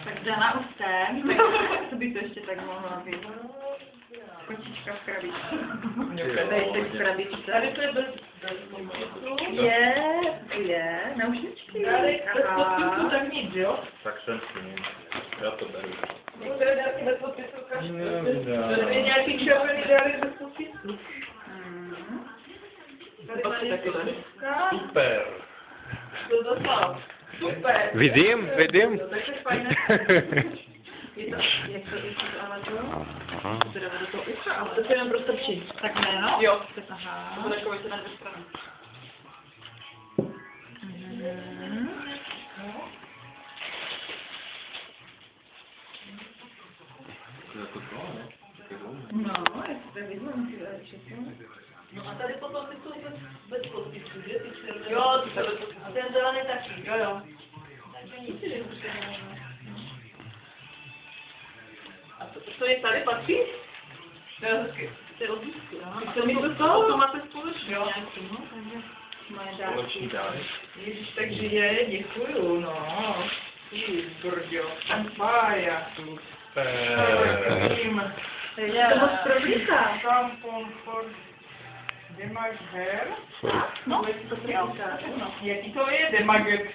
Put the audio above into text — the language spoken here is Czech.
Tak Dana už ten, tak co by to ještě tak mohla být? Kočička v krabičce. Tady teď v krabičce. Tady to je bez Je, naušničky. Tady bez podpisu tak nic, jo? Tak jsem s ním. Já to beru. Některé dárky bez podpisu ukážu. No. To je nějaký červený dárek bez podpisu. Tady Pak si taky tady. Super. To dostal. Super. Vidím. No, takže fajné. Je to, jak to ale to? To dáme do toho ucha, ale to je jenom pro strčení. Tak ne, no? Jo. Aha. To bude takové to na dvě strany. Jako to, ne? No, jak to vidím, No a tady potom ty jsou bez podpisu, že? Ty červené. Jo, ty jsou bez podpisu. A ten zelený taky. Jo, jo. Takže nic si nemusíme. A to je tady patří? To je hezky. To je odlišky, no. To máte společně. Jo. moje Společný dárek. Ježiš, tak žije, děkuju, no. Ty brďo, tam pája. To moc problíká. Tam komfort. Kde máš her? No, to si auta. Jaký to je? Demaget.